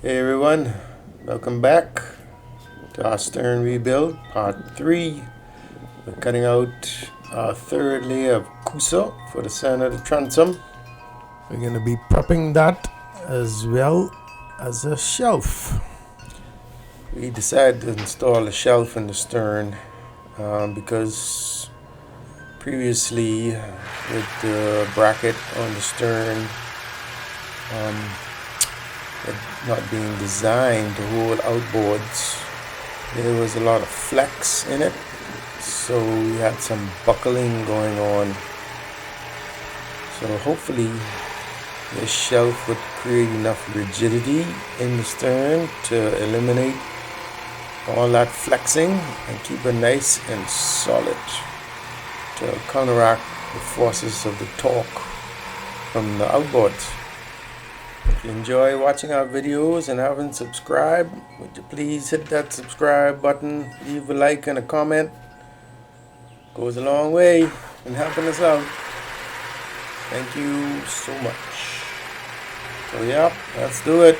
Hey everyone, welcome back to our stern rebuild part 3. We're cutting out our third layer of coosa for the center of the transom. We're going to be prepping that as well as a shelf. We decided to install a shelf in the stern because previously with the bracket on the stern it not being designed to hold outboards, there was a lot of flex in it, so we had some buckling going on. So hopefully this shelf would create enough rigidity in the stern to eliminate all that flexing and keep it nice and solid to counteract the forces of the torque from the outboards. If you enjoy watching our videos and haven't subscribed, would you please hit that subscribe button, leave a like and a comment. Goes a long way in helping us out. Thank you so much. So yeah, let's do it.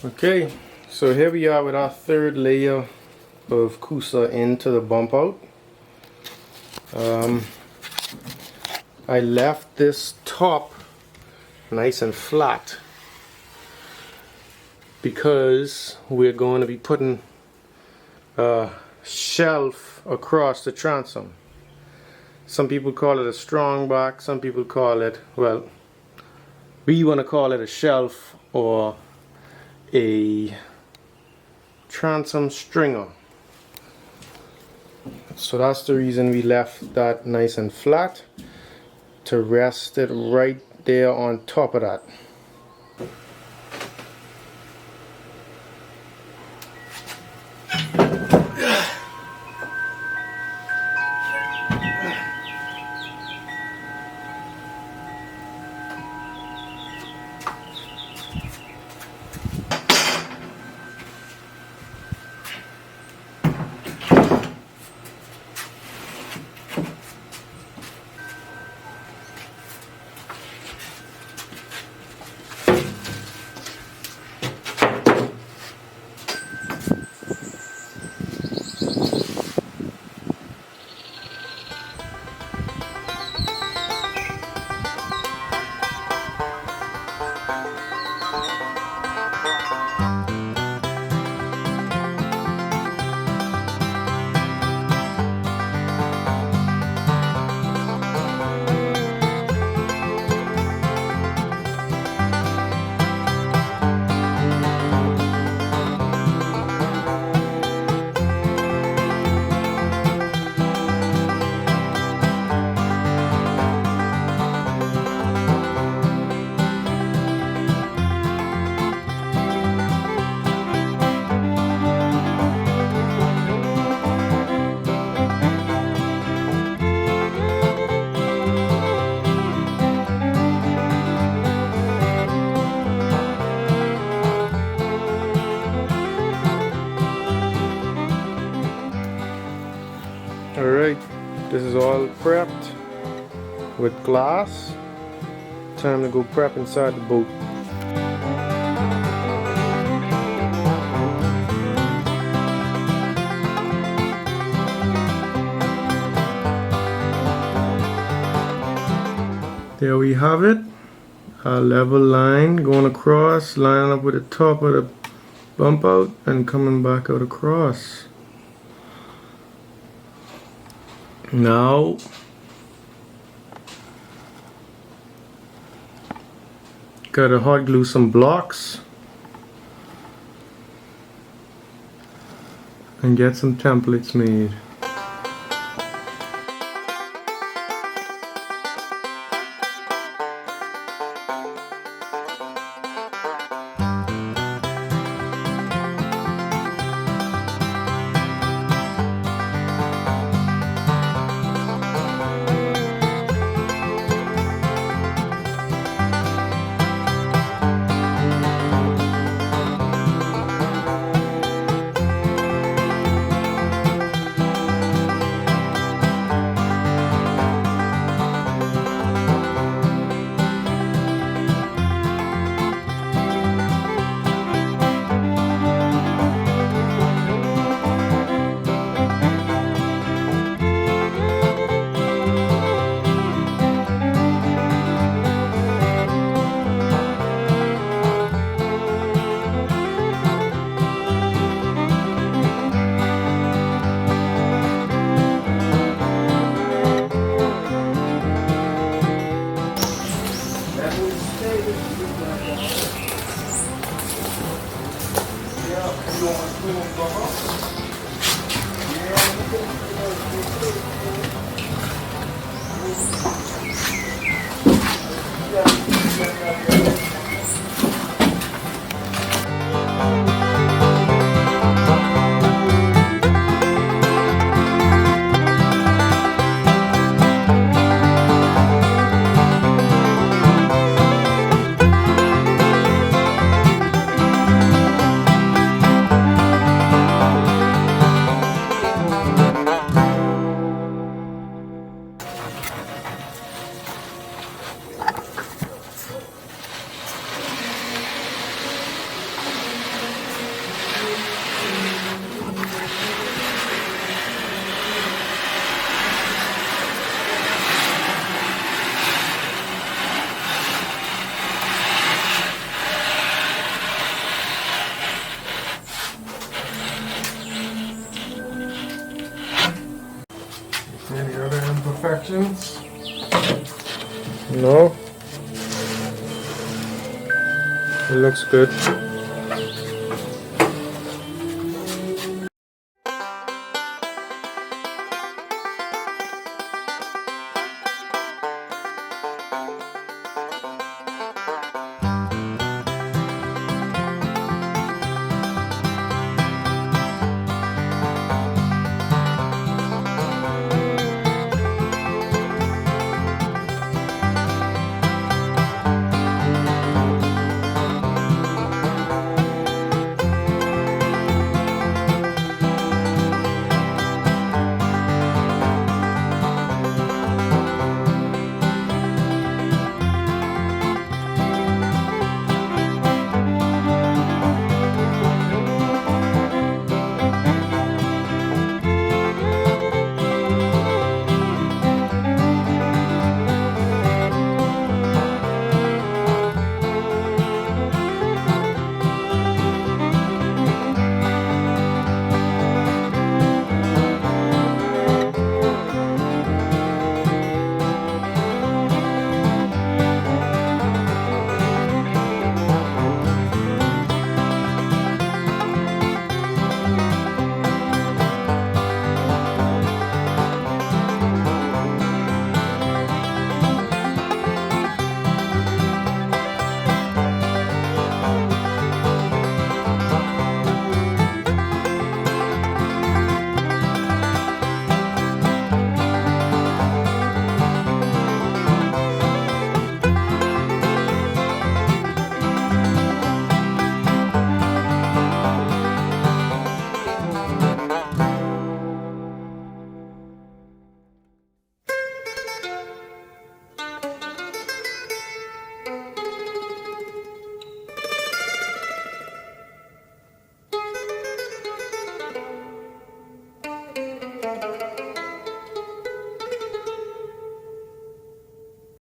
Okay, so here we are with our third layer of coosa into the bump out. I left this top nice and flat because we're going to be putting a shelf across the transom. Some people call it a strong box, some people call it, well, we want to call it a shelf or a transom stringer. So that's the reason we left that nice and flat, to rest it right there on top of that. Alright, this is all prepped with glass. Time to go prep inside the boat. There we have it. A level line going across, lining up with the top of the bump out and coming back out across. Now gotta hot glue some blocks and get some templates made. Any other imperfections? No. It looks good.